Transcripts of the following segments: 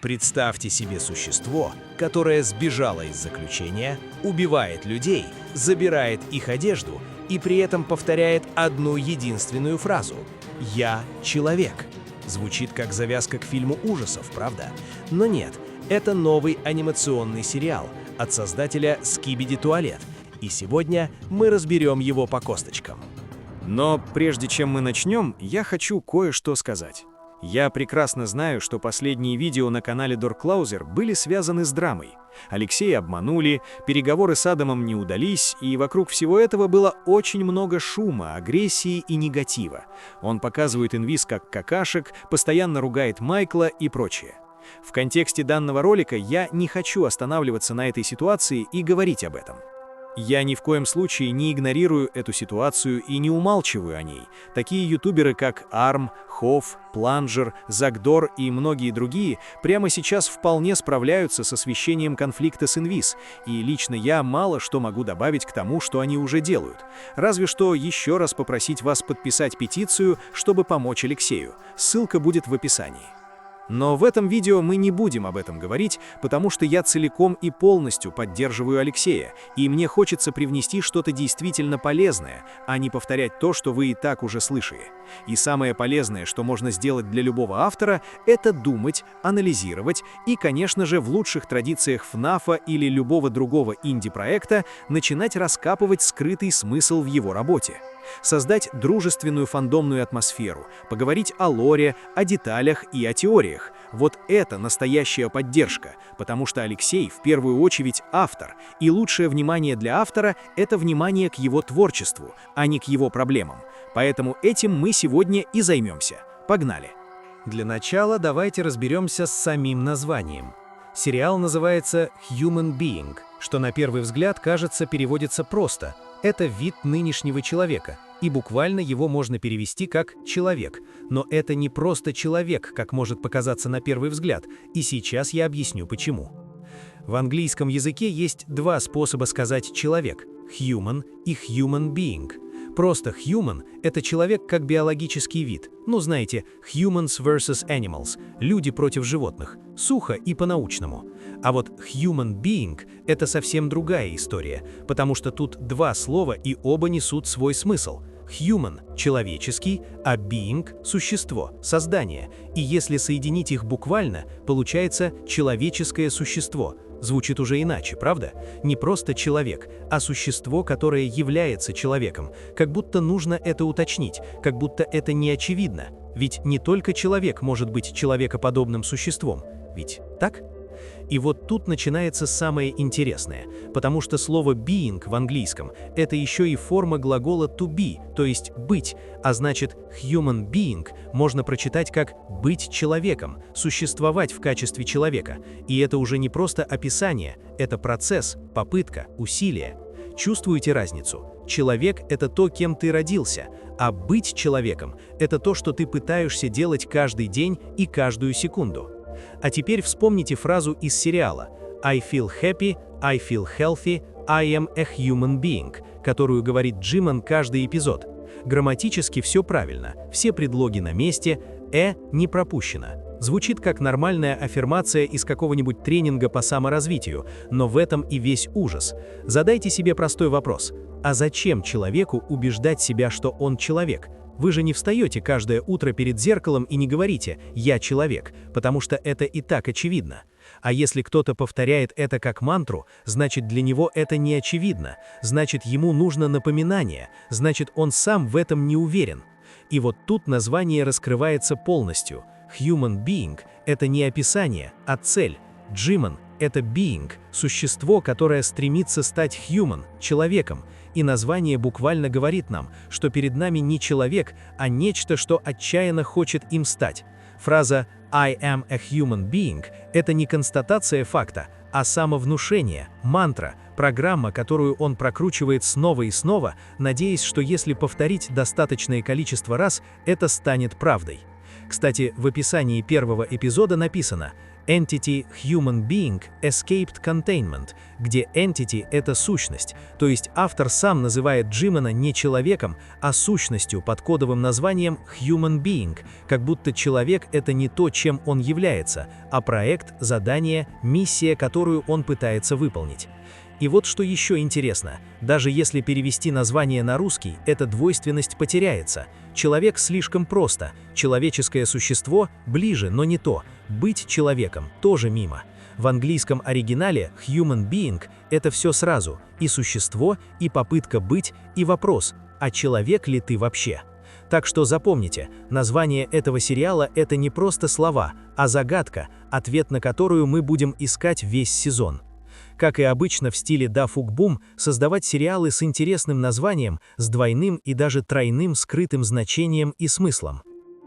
Представьте себе существо, которое сбежало из заключения, убивает людей, забирает их одежду и при этом повторяет одну единственную фразу «Я человек». Звучит как завязка к фильму ужасов, правда? Но нет, это новый анимационный сериал от создателя Skibidi Toilet, и сегодня мы разберем его по косточкам. Но прежде чем мы начнем, я хочу кое-что сказать. Я прекрасно знаю, что последние видео на канале Dorklauser были связаны с драмой. Алексея обманули, переговоры с Адамом не удались, и вокруг всего этого было очень много шума, агрессии и негатива. Он показывает инвиз как какашек, постоянно ругает Майкла и прочее. В контексте данного ролика я не хочу останавливаться на этой ситуации и говорить об этом. Я ни в коем случае не игнорирую эту ситуацию и не умалчиваю о ней. Такие ютуберы, как Арм, Хофф, Планжер, Загдор и многие другие прямо сейчас вполне справляются с освещением конфликта с инвиз, и лично я мало что могу добавить к тому, что они уже делают. Разве что еще раз попросить вас подписать петицию, чтобы помочь Алексею. Ссылка будет в описании. Но в этом видео мы не будем об этом говорить, потому что я целиком и полностью поддерживаю Алексея, и мне хочется привнести что-то действительно полезное, а не повторять то, что вы и так уже слышали. И самое полезное, что можно сделать для любого автора, это думать, анализировать и, конечно же, в лучших традициях ФНАФа или любого другого инди-проекта начинать раскапывать скрытый смысл в его работе. Создать дружественную фандомную атмосферу, поговорить о лоре, о деталях и о теориях. Вот это настоящая поддержка, потому что Алексей в первую очередь автор, и лучшее внимание для автора – это внимание к его творчеству, а не к его проблемам. Поэтому этим мы сегодня и займемся. Погнали! Для начала давайте разберемся с самим названием. Сериал называется «Human Being», что на первый взгляд, кажется, переводится просто – это вид нынешнего человека, и буквально его можно перевести как «человек». Но это не просто человек, как может показаться на первый взгляд, и сейчас я объясню почему. В английском языке есть два способа сказать «человек» – «human» и «human being». Просто human – это человек как биологический вид. Ну, знаете, humans versus animals – люди против животных. Сухо и по-научному. А вот human being – это совсем другая история, потому что тут два слова и оба несут свой смысл. Human – человеческий, а being – существо, создание. И если соединить их буквально, получается человеческое существо. Звучит уже иначе, правда? Не просто человек, а существо, которое является человеком. Как будто нужно это уточнить, как будто это не очевидно. Ведь не только человек может быть человекоподобным существом. Ведь так? И вот тут начинается самое интересное, потому что слово being в английском – это еще и форма глагола to be, то есть быть, а значит human being можно прочитать как «быть человеком», «существовать в качестве человека». И это уже не просто описание, это процесс, попытка, усилие. Чувствуете разницу? Человек – это то, кем ты родился, а быть человеком – это то, что ты пытаешься делать каждый день и каждую секунду. А теперь вспомните фразу из сериала «I feel happy, I feel healthy, I am a human being», которую говорит Джимон каждый эпизод. Грамматически все правильно, все предлоги на месте, не пропущено. Звучит как нормальная аффирмация из какого-нибудь тренинга по саморазвитию, но в этом и весь ужас. Задайте себе простой вопрос: а зачем человеку убеждать себя, что он человек? Вы же не встаете каждое утро перед зеркалом и не говорите «я человек», потому что это и так очевидно. А если кто-то повторяет это как мантру, значит для него это не очевидно, значит ему нужно напоминание, значит он сам в этом не уверен. И вот тут название раскрывается полностью. Human being – это не описание, а цель. Джимон – это being, существо, которое стремится стать human, человеком. И название буквально говорит нам, что перед нами не человек, а нечто, что отчаянно хочет им стать. Фраза «I am a human being» – это не констатация факта, а самовнушение, мантра, программа, которую он прокручивает снова и снова, надеясь, что если повторить достаточное количество раз, это станет правдой. Кстати, в описании первого эпизода написано Entity Human Being Escaped Containment, где entity — это сущность, то есть автор сам называет Джимена не человеком, а сущностью под кодовым названием Human Being, как будто человек — это не то, чем он является, а проект, задание, миссия, которую он пытается выполнить. И вот что еще интересно, даже если перевести название на русский, эта двойственность потеряется. Человек слишком просто, человеческое существо ближе, но не то, быть человеком тоже мимо. В английском оригинале human being — это все сразу, и существо, и попытка быть, и вопрос, а человек ли ты вообще? Так что запомните, название этого сериала — это не просто слова, а загадка, ответ на которую мы будем искать весь сезон. Как и обычно в стиле Да Фук Бум, создавать сериалы с интересным названием, с двойным и даже тройным скрытым значением и смыслом.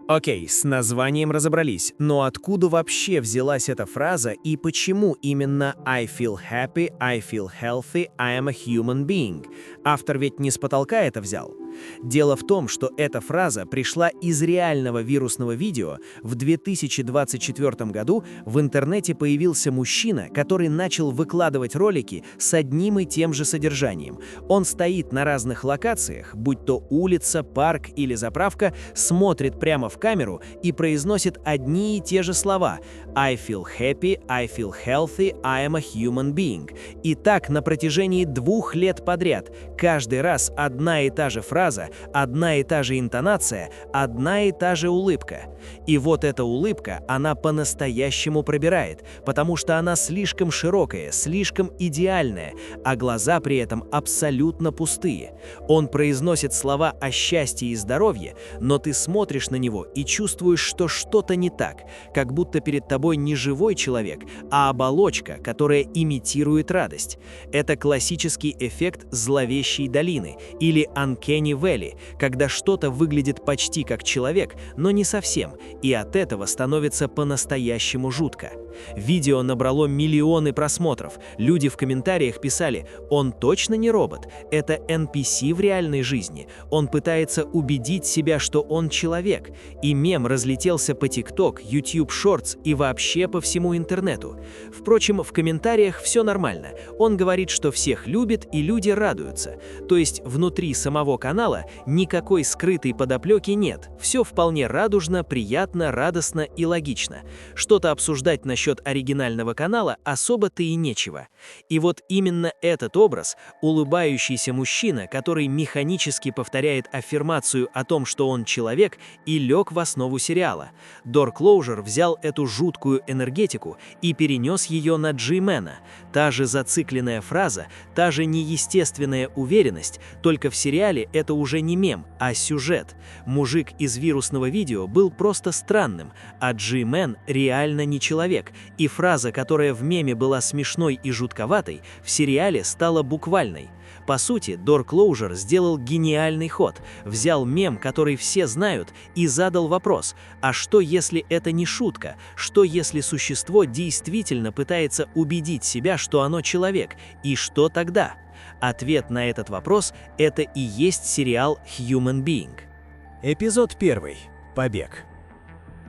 Окей, с названием разобрались, но откуда вообще взялась эта фраза и почему именно I feel happy, I feel healthy, I am a human being? Автор ведь не с потолка это взял. Дело в том, что эта фраза пришла из реального вирусного видео. В 2024 году в интернете появился мужчина, который начал выкладывать ролики с одним и тем же содержанием. Он стоит на разных локациях, будь то улица, парк или заправка, смотрит прямо в камеру и произносит одни и те же слова I feel happy, I feel healthy, I am a human being. И так на протяжении 2 лет подряд. Каждый раз одна и та же фраза, одна и та же интонация, одна и та же улыбка. И вот эта улыбка, она по-настоящему пробирает, потому что она слишком широкая, слишком идеальная, а глаза при этом абсолютно пустые. Он произносит слова о счастье и здоровье, но ты смотришь на него и чувствуешь, что что-то не так, как будто перед тобой не живой человек, а оболочка, которая имитирует радость. Это классический эффект зловещей долины или uncanny valley, когда что-то выглядит почти как человек, но не совсем, и от этого становится по-настоящему жутко. Видео набрало миллионы просмотров. Люди в комментариях писали: «Он точно не робот, это NPC в реальной жизни, он пытается убедить себя, что он человек». И мем разлетелся по TikTok, YouTube Shorts и вообще по всему интернету. Впрочем, в комментариях все нормально. Он говорит, что всех любит и люди радуются. То есть внутри самого канала никакой скрытой подоплеки нет. Все вполне радужно, приятно, радостно и логично. Что-то обсуждать насчет оригинального канала особо-то и нечего. И вот именно этот образ, улыбающийся мужчина, который механически повторяет аффирмацию о том, что он человек, и лег в основу сериала. Door Closure взял эту жуткую энергетику и перенес ее на Джимена. Та же зацикленная фраза, та же неестественная уверенность, только в сериале это уже не мем, а сюжет. Мужик из вирусного видео был просто странным, а Джимен реально не человек, и фраза, которая в меме была смешной и жутковатой, в сериале стала буквальной. По сути, Door Closure сделал гениальный ход, взял мем, который все знают, и задал вопрос: а что если это не шутка? Что если существо действительно пытается убедить себя, что оно человек? И что тогда? Ответ на этот вопрос – это и есть сериал Human Being. Эпизод 1. Побег.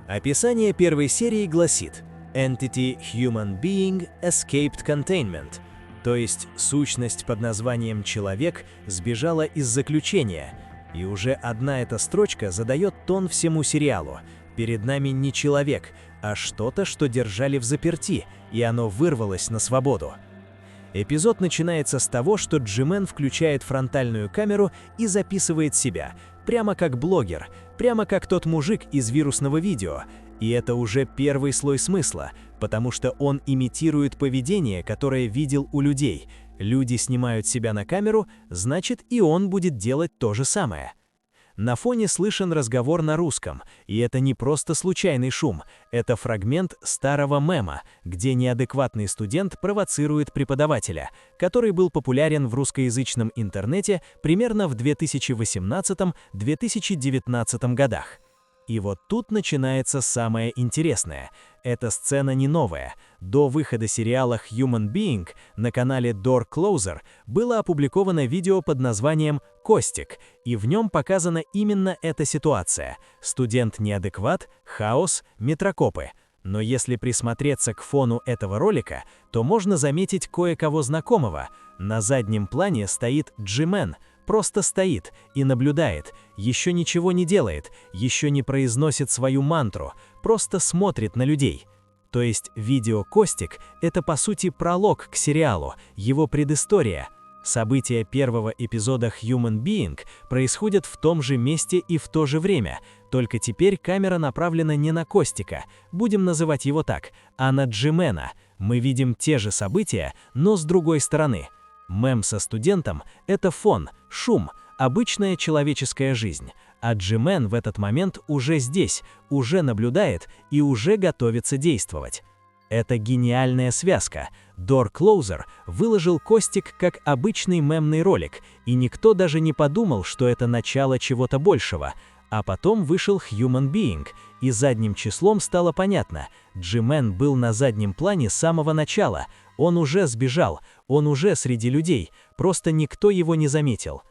Описание первой серии гласит: Entity Human Being Escaped Containment, то есть сущность под названием «человек» сбежала из заключения, и уже одна эта строчка задает тон всему сериалу. Перед нами не человек, а что-то, что держали в заперти, и оно вырвалось на свободу. Эпизод начинается с того, что Джимен включает фронтальную камеру и записывает себя, прямо как блогер, прямо как тот мужик из вирусного видео. И это уже первый слой смысла, потому что он имитирует поведение, которое видел у людей. Люди снимают себя на камеру, значит, и он будет делать то же самое. На фоне слышен разговор на русском, и это не просто случайный шум, это фрагмент старого мема, где неадекватный студент провоцирует преподавателя, который был популярен в русскоязычном интернете примерно в 2018-2019 годах. И вот тут начинается самое интересное. Эта сцена не новая. До выхода сериала Human Being на канале Door Closure было опубликовано видео под названием «Костик», и в нем показана именно эта ситуация. Студент неадекват, хаос, метрокопы. Но если присмотреться к фону этого ролика, то можно заметить кое-кого знакомого. На заднем плане стоит Джи-Мен, просто стоит и наблюдает, еще ничего не делает, еще не произносит свою мантру, просто смотрит на людей. То есть видео «Костик» — это по сути пролог к сериалу, его предыстория. События первого эпизода Human Being происходят в том же месте и в то же время, только теперь камера направлена не на Костика, будем называть его так, а на Джи-Мена. Мы видим те же события, но с другой стороны. Мем со студентом — это фон, шум, обычная человеческая жизнь, а Джи-Мен в этот момент уже здесь, уже наблюдает и уже готовится действовать. Это гениальная связка. Door Closer выложил Костик как обычный мемный ролик, и никто даже не подумал, что это начало чего-то большего. А потом вышел Human Being, и задним числом стало понятно, Джи-Мен был на заднем плане с самого начала, он уже сбежал, он уже среди людей, просто никто его не заметил.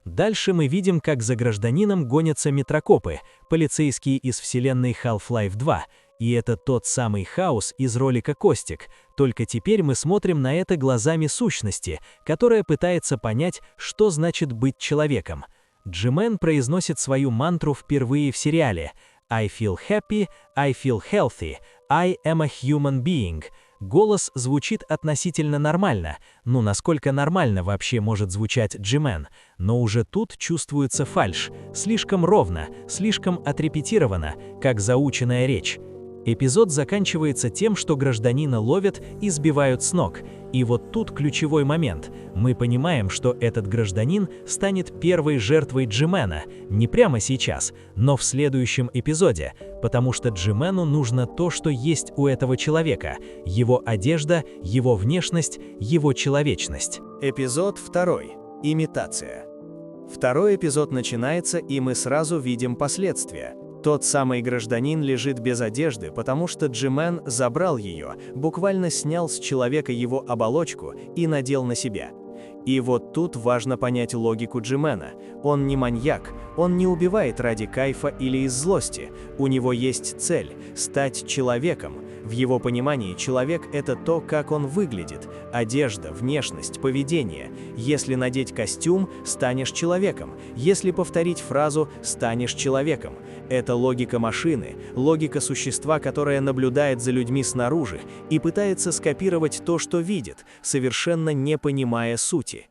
Дальше мы видим, как за гражданином гонятся метрокопы, полицейские из вселенной Half-Life 2, и это тот самый хаос из ролика «Костик», только теперь мы смотрим на это глазами сущности, которая пытается понять, что значит быть человеком. Джи-Мен произносит свою мантру впервые в сериале «I feel happy, I feel healthy, I am a human being». Голос звучит относительно нормально, ну насколько нормально вообще может звучать Джи-Мен, но уже тут чувствуется фальшь, слишком ровно, слишком отрепетировано, как заученная речь. Эпизод заканчивается тем, что гражданина ловят и сбивают с ног. И вот тут ключевой момент. Мы понимаем, что этот гражданин станет первой жертвой Джи-Мена, не прямо сейчас, но в следующем эпизоде, потому что Джи-Мену нужно то, что есть у этого человека, его одежда, его внешность, его человечность. Эпизод 2. Имитация. Второй эпизод начинается, и мы сразу видим последствия. Тот самый гражданин лежит без одежды, потому что Джи-Мен забрал ее, буквально снял с человека его оболочку и надел на себя. И вот тут важно понять логику Джи-Мена. Он не маньяк, он не убивает ради кайфа или из злости. У него есть цель – стать человеком. В его понимании человек – это то, как он выглядит. Одежда, внешность, поведение. Если надеть костюм – станешь человеком. Если повторить фразу – станешь человеком. Это логика машины, логика существа, которое наблюдает за людьми снаружи и пытается скопировать то, что видит, совершенно не понимая сути.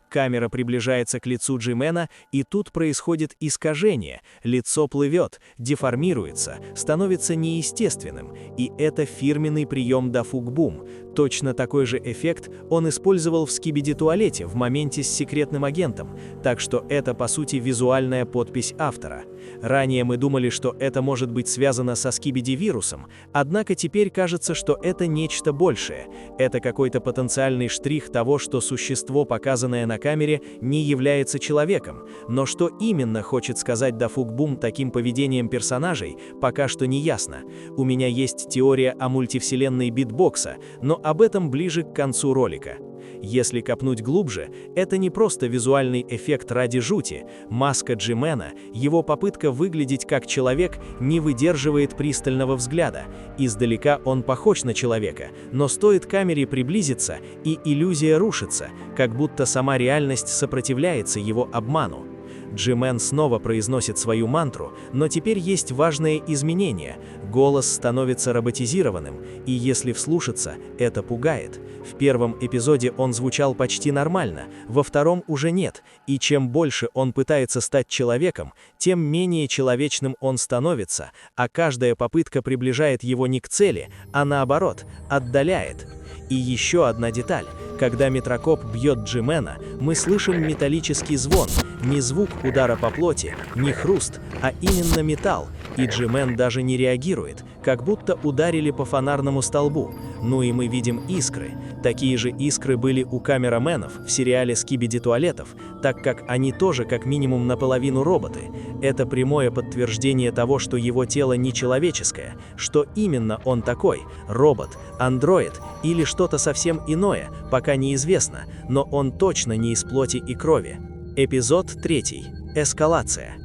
Камера приближается к лицу Джи-Мена, и тут происходит искажение. Лицо плывет, деформируется, становится неестественным. И это фирменный прием Дафук-Бум. Точно такой же эффект он использовал в Скибиди-туалете в моменте с секретным агентом. Так что это, по сути, визуальная подпись автора. Ранее мы думали, что это может быть связано со Скибиди-вирусом, однако теперь кажется, что это нечто большее. Это какой-то потенциальный штрих того, что существо, показанное на камере, не является человеком. Но что именно хочет сказать Дафук-Бум таким поведением персонажей, пока что не ясно. У меня есть теория о мультивселенной битбокса, но об этом ближе к концу ролика. Если копнуть глубже, это не просто визуальный эффект ради жути. Маска Джи-Мена, его попытка выглядеть как человек, не выдерживает пристального взгляда. Издалека он похож на человека, но стоит камере приблизиться, и иллюзия рушится, как будто сама реальность сопротивляется его обману. Джи-Мен снова произносит свою мантру, но теперь есть важное изменение. Голос становится роботизированным, и если вслушаться, это пугает. В первом эпизоде он звучал почти нормально, во втором уже нет, и чем больше он пытается стать человеком, тем менее человечным он становится, а каждая попытка приближает его не к цели, а наоборот, отдаляет. И еще одна деталь. Когда метрокоп бьет Джи-Мена, мы слышим металлический звон. Не звук удара по плоти, не хруст, а именно металл. И Джи-Мен даже не реагирует, как будто ударили по фонарному столбу. Ну и мы видим искры. Такие же искры были у камераменов в сериале «Скибиди-туалетов», так как они тоже как минимум наполовину роботы. Это прямое подтверждение того, что его тело не человеческое. Что именно он такой? Робот, андроид или что-то совсем иное, пока неизвестно, но он точно не из плоти и крови. Эпизод 3. Эскалация.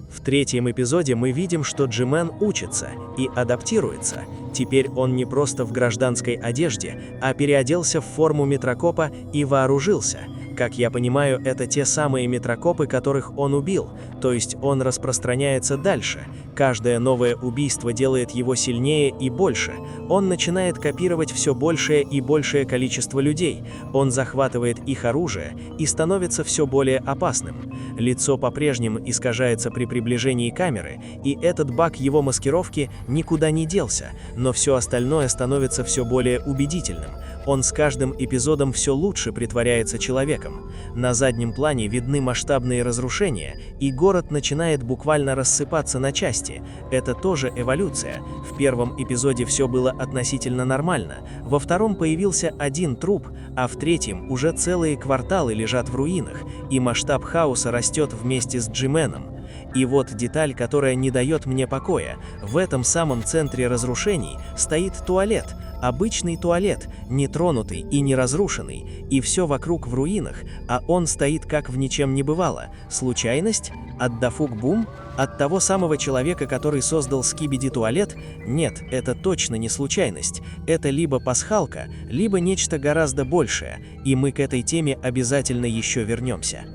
В третьем эпизоде мы видим, что Джи-Мен учится и адаптируется. Теперь он не просто в гражданской одежде, а переоделся в форму метрокопа и вооружился. Как я понимаю, это те самые метрокопы, которых он убил, то есть он распространяется дальше. Каждое новое убийство делает его сильнее и больше. Он начинает копировать все большее и большее количество людей. Он захватывает их оружие и становится все более опасным. Лицо по-прежнему искажается при приближении камеры, и этот баг его маскировки никуда не делся, но все остальное становится все более убедительным. Он с каждым эпизодом все лучше притворяется человеком. На заднем плане видны масштабные разрушения, и город начинает буквально рассыпаться на части. Это тоже эволюция. В первом эпизоде все было относительно нормально, во втором появился один труп, а в третьем уже целые кварталы лежат в руинах, и масштаб хаоса растет вместе с Джименом. И вот деталь, которая не дает мне покоя. В этом самом центре разрушений стоит туалет. Обычный туалет, нетронутый и не разрушенный, и все вокруг в руинах, а он стоит как в ничем не бывало. Случайность? От Дафук Бум? От того самого человека, который создал Скибиди-туалет? Нет, это точно не случайность. Это либо пасхалка, либо нечто гораздо большее, и мы к этой теме обязательно еще вернемся.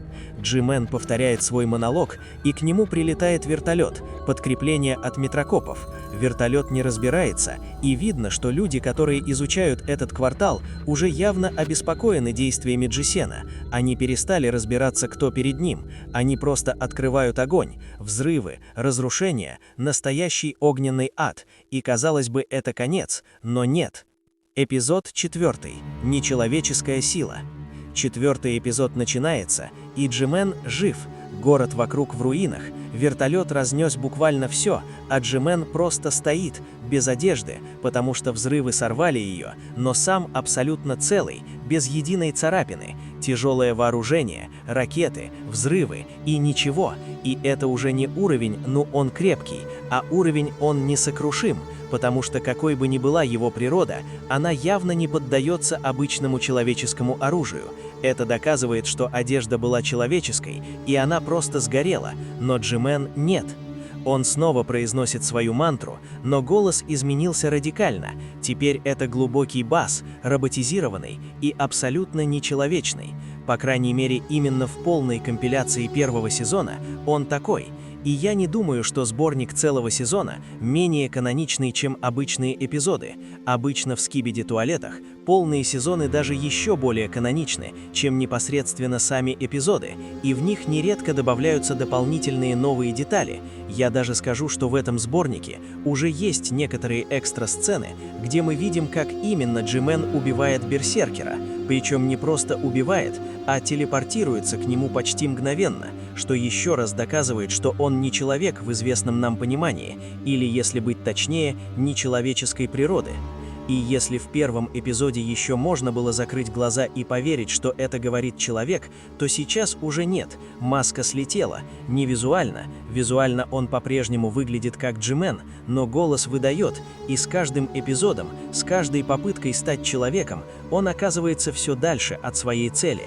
Джимен повторяет свой монолог, и к нему прилетает вертолет, подкрепление от метрокопов. Вертолет не разбирается, и видно, что люди, которые изучают этот квартал, уже явно обеспокоены действиями Джисена. Они перестали разбираться, кто перед ним. Они просто открывают огонь, взрывы, разрушения, настоящий огненный ад. И казалось бы, это конец, но нет. Эпизод 4. Нечеловеческая сила. 4-й эпизод начинается, и Джимен жив. Город вокруг в руинах, вертолет разнес буквально все, а Джимен просто стоит, без одежды, потому что взрывы сорвали ее, но сам абсолютно целый, без единой царапины. Тяжелое вооружение, ракеты, взрывы и ничего. И это уже не уровень, ну он крепкий, а уровень он несокрушим, потому что какой бы ни была его природа, она явно не поддается обычному человеческому оружию. Это доказывает, что одежда была человеческой, и она просто сгорела, но Джимен нет. Он снова произносит свою мантру, но голос изменился радикально. Теперь это глубокий бас, роботизированный и абсолютно нечеловечный. По крайней мере, именно в полной компиляции первого сезона он такой. И я не думаю, что сборник целого сезона менее каноничный, чем обычные эпизоды. Обычно в Скибиди-туалетах полные сезоны даже еще более каноничны, чем непосредственно сами эпизоды, и в них нередко добавляются дополнительные новые детали. Я даже скажу, что в этом сборнике уже есть некоторые экстра-сцены, где мы видим, как именно Джимен убивает берсеркера, причем не просто убивает, а телепортируется к нему почти мгновенно, что еще раз доказывает, что он не человек в известном нам понимании, или, если быть точнее, нечеловеческой природы. И если в первом эпизоде еще можно было закрыть глаза и поверить, что это говорит человек, то сейчас уже нет, маска слетела, не визуально, визуально он по-прежнему выглядит как Джимен, но голос выдает, и с каждым эпизодом, с каждой попыткой стать человеком, он оказывается все дальше от своей цели.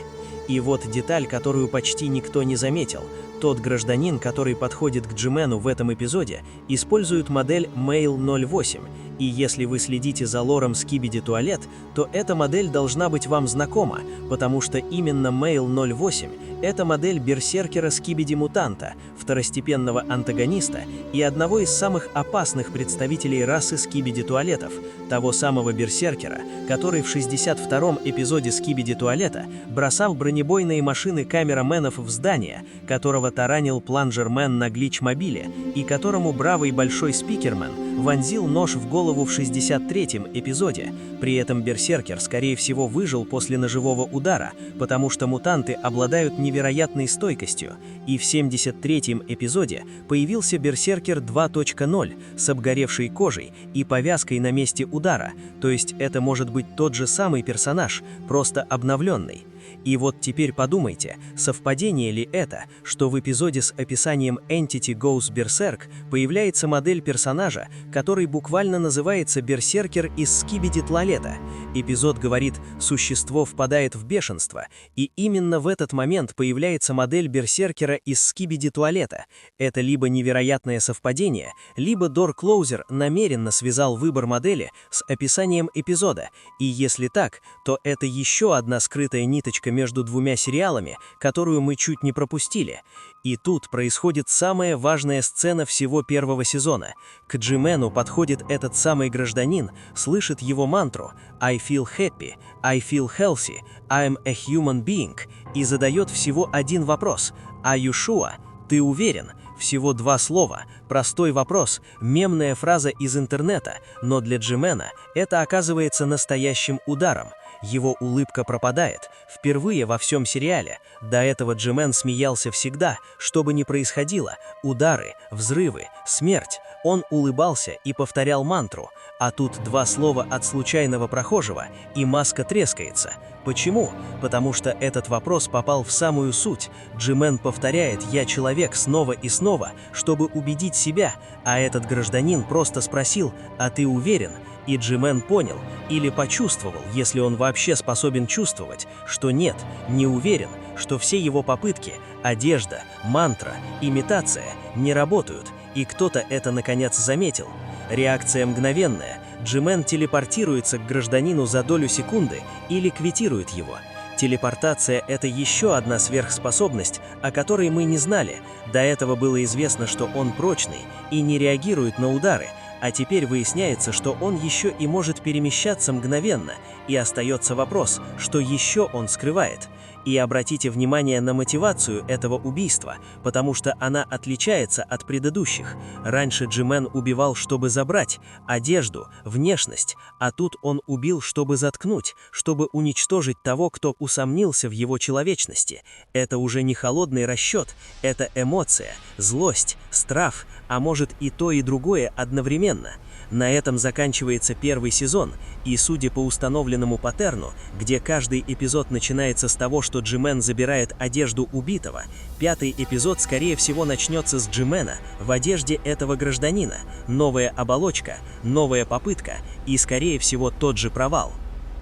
И вот деталь, которую почти никто не заметил. Тот гражданин, который подходит к Джимену в этом эпизоде, использует модель Mail 08. И если вы следите за лором Скибиди-туалет, то эта модель должна быть вам знакома, потому что именно Mail 08 – это модель берсеркера Скибиди-мутанта, второстепенного антагониста и одного из самых опасных представителей расы Скибиди-туалетов, того самого берсеркера, который в 62-м эпизоде Скибиди-туалета бросал бронебойные машины камераменов в здание, которого таранил планжермен на глич-мобиле и которому бравый большой спикермен вонзил нож в голову в 63-м эпизоде. При этом берсеркер, скорее всего, выжил после ножевого удара, потому что мутанты обладают невероятной стойкостью. И в 73-м эпизоде появился берсеркер 2.0 с обгоревшей кожей и повязкой на месте удара, то есть это может быть тот же самый персонаж, просто обновленный. И вот теперь подумайте, совпадение ли это, что в эпизоде с описанием Entity Goes Berserk появляется модель персонажа, который буквально называется Берсеркер из Скибиди Туалета. Эпизод говорит «существо впадает в бешенство», и именно в этот момент появляется модель Берсеркера из Скибиди Туалета. Это либо невероятное совпадение, либо Дор Клоузер намеренно связал выбор модели с описанием эпизода, и если так, то это еще одна скрытая ниточка между двумя сериалами, которую мы чуть не пропустили. И тут происходит самая важная сцена всего первого сезона. К Джимену подходит этот самый гражданин, слышит его мантру «I feel happy», «I feel healthy», «I'm a human being» и задает всего один вопрос «Are you sure?» «Ты уверен?» Всего два слова, простой вопрос, мемная фраза из интернета, но для Джимена это оказывается настоящим ударом. Его улыбка пропадает, впервые во всем сериале. До этого Джимен смеялся всегда, что бы ни происходило, удары, взрывы, смерть. Он улыбался и повторял мантру, а тут два слова от случайного прохожего, и маска трескается. Почему? Потому что этот вопрос попал в самую суть. Джимен повторяет «я человек» снова и снова, чтобы убедить себя, а этот гражданин просто спросил «а ты уверен?» И Джимен понял, или почувствовал, если он вообще способен чувствовать, что нет, не уверен, что все его попытки, одежда, мантра, имитация не работают, и кто-то это наконец заметил. Реакция мгновенная. Джимен телепортируется к гражданину за долю секунды и ликвидирует его. Телепортация – это еще одна сверхспособность, о которой мы не знали. До этого было известно, что он прочный и не реагирует на удары, а теперь выясняется, что он еще и может перемещаться мгновенно, и остается вопрос, что еще он скрывает. И обратите внимание на мотивацию этого убийства, потому что она отличается от предыдущих. Раньше Джимен убивал, чтобы забрать одежду, внешность, а тут он убил, чтобы заткнуть, чтобы уничтожить того, кто усомнился в его человечности. Это уже не холодный расчет, это эмоция, злость, страх, а может и то, и другое одновременно. На этом заканчивается первый сезон, и судя по установленному паттерну, где каждый эпизод начинается с того, что Джимен забирает одежду убитого, пятый эпизод скорее всего начнется с Джимена в одежде этого гражданина, новая оболочка, новая попытка и скорее всего тот же провал.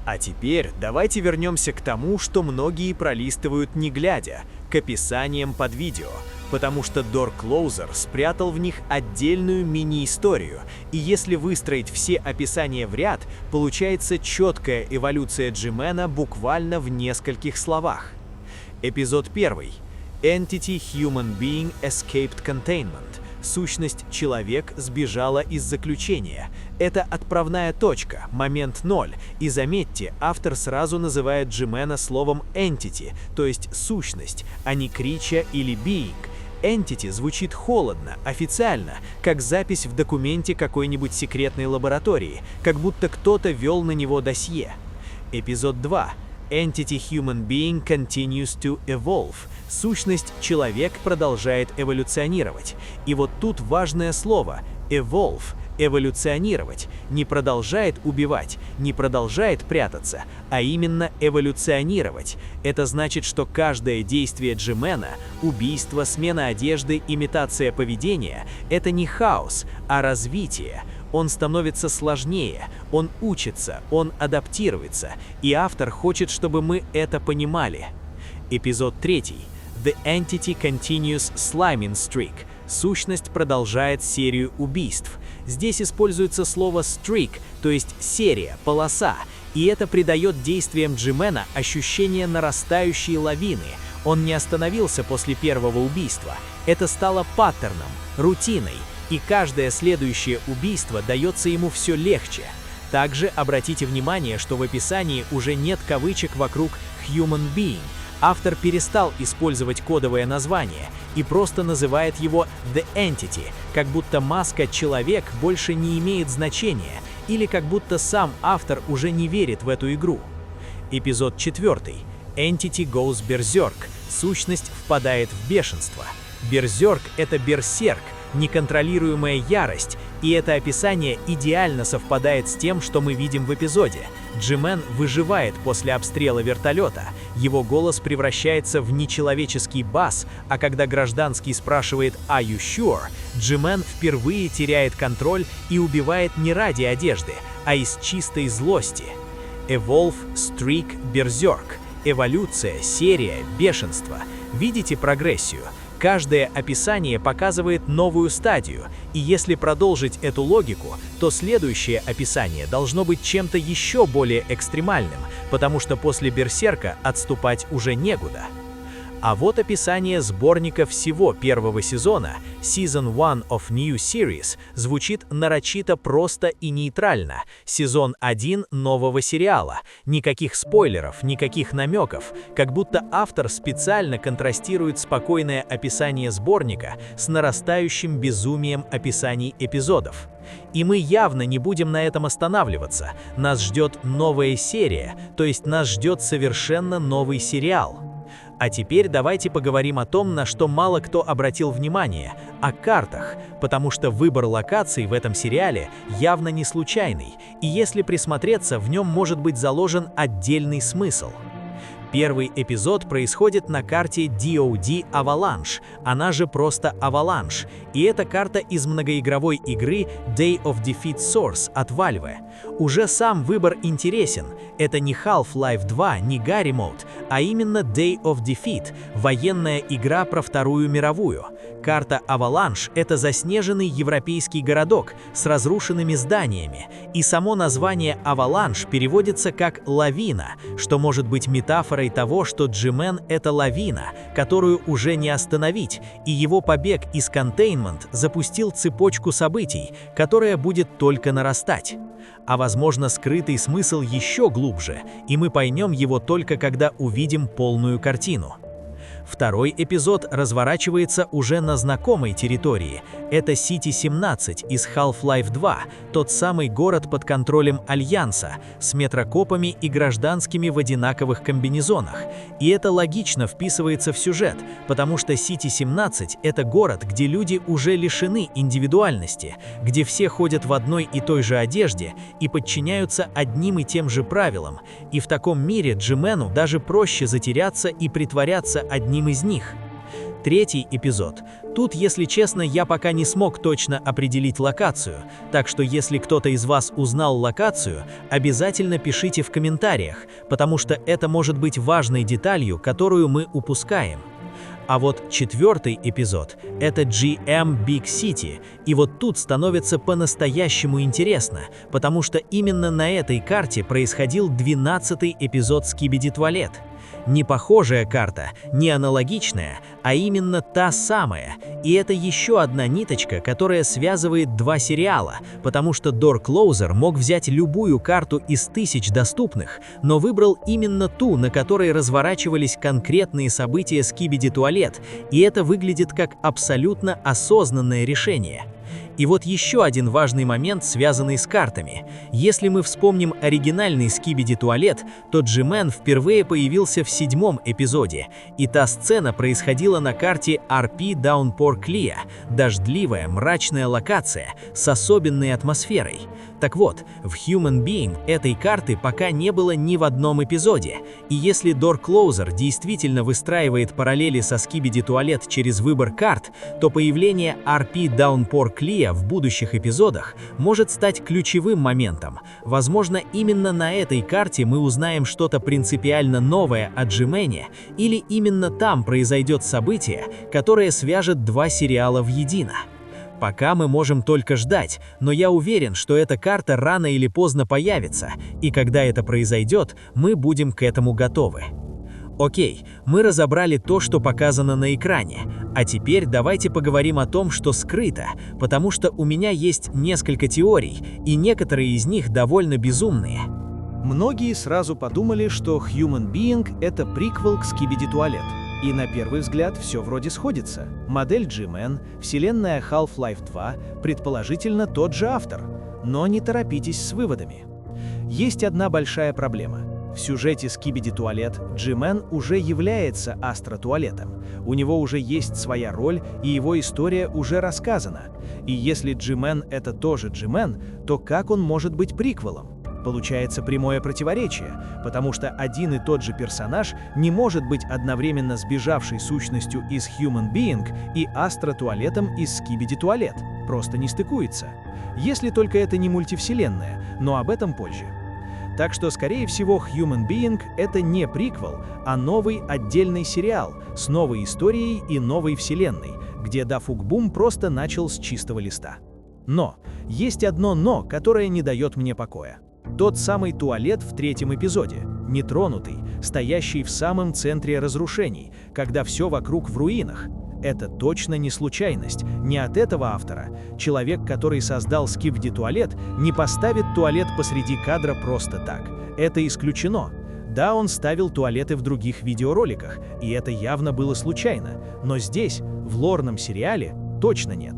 А теперь давайте вернемся к тому, что многие пролистывают не глядя, к описаниям под видео, потому что Дор Клоузер спрятал в них отдельную мини-историю, и если выстроить все описания в ряд, получается четкая эволюция Джимена буквально в нескольких словах. Эпизод 1. Entity Human Being Escaped Containment. Сущность «человек» сбежала из заключения. Это отправная точка, момент 0. И заметьте, автор сразу называет Джимена словом «entity», то есть «сущность», а не «creature» или «being». Entity звучит холодно, официально, как запись в документе какой-нибудь секретной лаборатории, как будто кто-то вел на него досье. Эпизод 2. Entity Human Being Continues to Evolve. Сущность «человек» продолжает эволюционировать. И вот тут важное слово «evolve». Эволюционировать. Не продолжает убивать, не продолжает прятаться, а именно эволюционировать. Это значит, что каждое действие Джимена, убийство, смена одежды, имитация поведения – это не хаос, а развитие. Он становится сложнее, он учится, он адаптируется, и автор хочет, чтобы мы это понимали. Эпизод 3. The Entity Continues Sliming Streak. Сущность продолжает серию убийств. Здесь используется слово streak, то есть серия, полоса, и это придает действиям Джимена ощущение нарастающей лавины. Он не остановился после первого убийства. Это стало паттерном, рутиной, и каждое следующее убийство дается ему все легче. Также обратите внимание, что в описании уже нет кавычек вокруг «human being». Автор перестал использовать кодовое название и просто называет его «The Entity», как будто маска «человек» больше не имеет значения, или как будто сам автор уже не верит в эту игру. Эпизод 4. Entity Goes Berserk. Сущность впадает в бешенство. Берсерк — это берсерк, неконтролируемая ярость, И это описание идеально совпадает с тем, что мы видим в эпизоде. Джи-Мен выживает после обстрела вертолета, его голос превращается в нечеловеческий бас, а когда гражданский спрашивает «Are you sure?», Джи-Мен впервые теряет контроль и убивает не ради одежды, а из чистой злости. Evolve, Streak, Berserk. Эволюция, серия, бешенство. Видите прогрессию? Каждое описание показывает новую стадию, и если продолжить эту логику, то следующее описание должно быть чем-то еще более экстремальным, потому что после Берсерка отступать уже некуда. А вот описание сборника всего первого сезона, Season 1 of New Series, звучит нарочито просто и нейтрально. Сезон 1 нового сериала. Никаких спойлеров, никаких намеков, как будто автор специально контрастирует спокойное описание сборника с нарастающим безумием описаний эпизодов. И мы явно не будем на этом останавливаться. Нас ждет новая серия, то есть нас ждет совершенно новый сериал. А теперь давайте поговорим о том, на что мало кто обратил внимание, о картах, потому что выбор локаций в этом сериале явно не случайный, и если присмотреться, в нем может быть заложен отдельный смысл. Первый эпизод происходит на карте DoD Avalanche, она же просто Avalanche, и это карта из многоигровой игры Day of Defeat Source от Valve. Уже сам выбор интересен, это не Half-Life 2, не Garry Mode, а именно Day of Defeat, военная игра про Вторую мировую. Карта Avalanche — это заснеженный европейский городок с разрушенными зданиями, и само название Avalanche переводится как «лавина», что может быть метафорой того, что Джи-Мен — это лавина, которую уже не остановить, и его побег из Containment запустил цепочку событий, которая будет только нарастать. А возможно, скрытый смысл еще глубже, и мы поймем его только когда увидим полную картину. Второй эпизод разворачивается уже на знакомой территории. Это Сити-17 из Half-Life 2, тот самый город под контролем Альянса, с метрокопами и гражданскими в одинаковых комбинезонах. И это логично вписывается в сюжет, потому что Сити-17 — это город, где люди уже лишены индивидуальности, где все ходят в одной и той же одежде и подчиняются одним и тем же правилам. И в таком мире Джи-Мену даже проще затеряться и притворяться одним из них. Третий эпизод. Тут, если честно, я пока не смог точно определить локацию, так что если кто-то из вас узнал локацию, обязательно пишите в комментариях, потому что это может быть важной деталью, которую мы упускаем. А вот четвертый эпизод — это GM Big City, и вот тут становится по-настоящему интересно, потому что именно на этой карте происходил 12-й эпизод Skibidi Toilet. Не похожая карта, не аналогичная, а именно та самая. И это еще одна ниточка, которая связывает два сериала, потому что Door Closer мог взять любую карту из 1000 доступных, но выбрал именно ту, на которой разворачивались конкретные события Skibidi Toilet, и это выглядит как абсолютно осознанное решение. И вот еще один важный момент, связанный с картами. Если мы вспомним оригинальный Skibidi Toilet, то Джи-Мен впервые появился в 7-м эпизоде, и та сцена происходила на карте RP Downpour Clea, дождливая, мрачная локация с особенной атмосферой. Так вот, в Human Being этой карты пока не было ни в одном эпизоде, и если Door Closer действительно выстраивает параллели со Skibidi Toilet через выбор карт, то появление RP Downpour Clea в будущих эпизодах может стать ключевым моментом. Возможно, именно на этой карте мы узнаем что-то принципиально новое о Джи-Мене, или именно там произойдет событие, которое свяжет два сериала воедино. Пока мы можем только ждать, но я уверен, что эта карта рано или поздно появится, и когда это произойдет, мы будем к этому готовы. Окей, мы разобрали то, что показано на экране, а теперь давайте поговорим о том, что скрыто, потому что у меня есть несколько теорий, и некоторые из них довольно безумные. Многие сразу подумали, что Human Being — это приквел к Skibidi Toilet. И на первый взгляд все вроде сходится. Модель Джи-Мен, вселенная Half-Life 2, предположительно тот же автор. Но не торопитесь с выводами. Есть одна большая проблема. В сюжете «Скибиди Туалет» Джимен уже является астро-туалетом. У него уже есть своя роль, и его история уже рассказана. И если Джимен — это тоже Джимен, то как он может быть приквелом? Получается прямое противоречие, потому что один и тот же персонаж не может быть одновременно сбежавшей сущностью из Human Being и астро-туалетом из Скибиди Туалет. Просто не стыкуется. Если только это не мультивселенная, но об этом позже. Так что, скорее всего, Human Being — это не приквел, а новый отдельный сериал с новой историей и новой вселенной, где Дафук Бум просто начал с чистого листа. Но есть одно «но», которое не дает мне покоя. Тот самый туалет в 3-м эпизоде, нетронутый, стоящий в самом центре разрушений, когда все вокруг в руинах. Это точно не случайность, не от этого автора. Человек, который создал Скибиди Туалет, не поставит туалет посреди кадра просто так. Это исключено. Да, он ставил туалеты в других видеороликах, и это явно было случайно, но здесь, в лорном сериале, точно нет.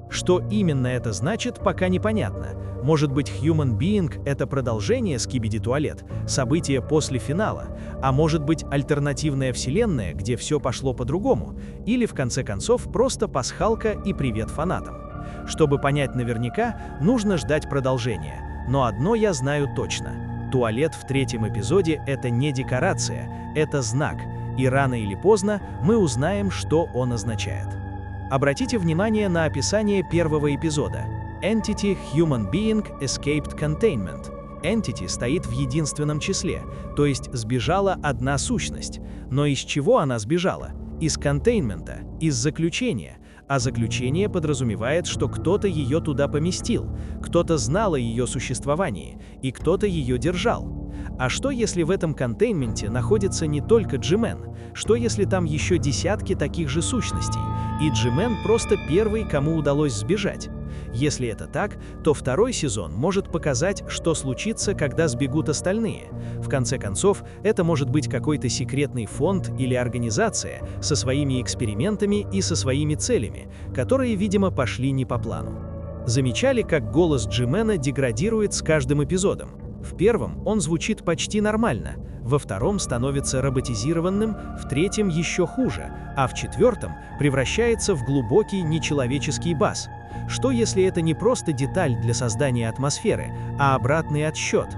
Что именно это значит, пока непонятно. Может быть, Human Being — это продолжение Скибиди Туалет, событие после финала, а может быть, альтернативная вселенная, где все пошло по-другому, или, в конце концов, просто пасхалка и привет фанатам. Чтобы понять наверняка, нужно ждать продолжения. Но одно я знаю точно. Туалет в 3-м эпизоде — это не декорация, это знак, и рано или поздно мы узнаем, что он означает. Обратите внимание на описание 1-го эпизода. Entity Human Being Escaped Containment. Entity стоит в единственном числе, то есть сбежала одна сущность. Но из чего она сбежала? Из контейнмента, из заключения. А заключение подразумевает, что кто-то ее туда поместил, кто-то знал о ее существовании, и кто-то ее держал. А что если в этом контейнменте находится не только Джимен? Что если там еще десятки таких же сущностей, и Джимен просто первый, кому удалось сбежать? Если это так, то 2-й сезон может показать, что случится, когда сбегут остальные. В конце концов, это может быть какой-то секретный фонд или организация со своими экспериментами и со своими целями, которые, видимо, пошли не по плану. Замечали, как голос Джимена деградирует с каждым эпизодом? В 1-м он звучит почти нормально, во 2-м становится роботизированным, в 3-м еще хуже, а в 4-м превращается в глубокий нечеловеческий бас. Что если это не просто деталь для создания атмосферы, а обратный отсчет?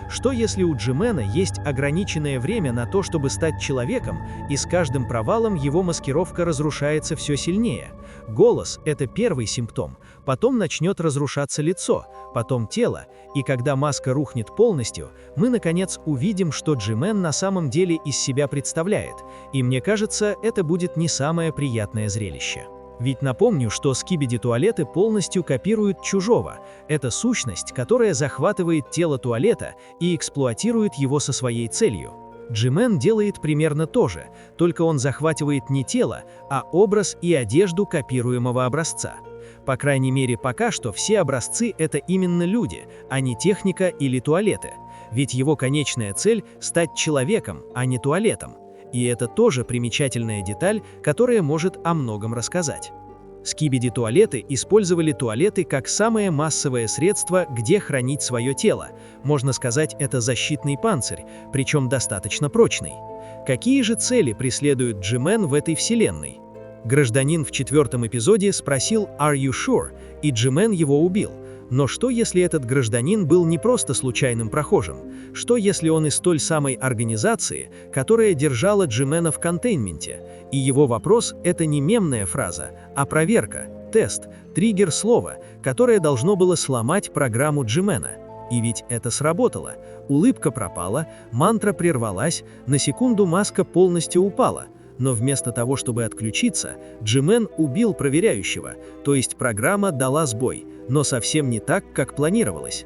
Что если у Джимена есть ограниченное время на то, чтобы стать человеком, и с каждым провалом его маскировка разрушается все сильнее? Голос — это первый симптом, потом начнет разрушаться лицо, потом тело, и когда маска рухнет полностью, мы, наконец, увидим, что Джимен на самом деле из себя представляет, и мне кажется, это будет не самое приятное зрелище. Ведь напомню, что Скибиди Туалеты полностью копируют Чужого. Это сущность, которая захватывает тело туалета и эксплуатирует его со своей целью. Джимен делает примерно то же, только он захватывает не тело, а образ и одежду копируемого образца. По крайней мере, пока что все образцы — это именно люди, а не техника или туалеты. Ведь его конечная цель — стать человеком, а не туалетом. И это тоже примечательная деталь, которая может о многом рассказать. Скибиди Туалеты использовали туалеты как самое массовое средство, где хранить свое тело. Можно сказать, это защитный панцирь, причем достаточно прочный. Какие же цели преследует Джимен в этой вселенной? Гражданин в 4-м эпизоде спросил «Are you sure?» и Джимен его убил. Но что, если этот гражданин был не просто случайным прохожим? Что, если он из той самой организации, которая держала Джимена в контейнменте? И его вопрос — это не мемная фраза, а проверка, тест, триггер слова, которое должно было сломать программу Джимена. И ведь это сработало. Улыбка пропала, мантра прервалась, на секунду маска полностью упала. Но вместо того, чтобы отключиться, Джимен убил проверяющего, то есть программа дала сбой, но совсем не так, как планировалось.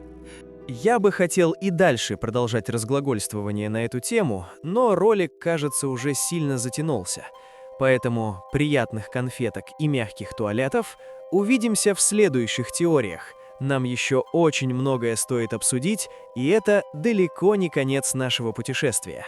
Я бы хотел и дальше продолжать разглагольствование на эту тему, но ролик, кажется, уже сильно затянулся. Поэтому приятных конфеток и мягких туалетов. Увидимся в следующих теориях. Нам еще очень многое стоит обсудить, и это далеко не конец нашего путешествия.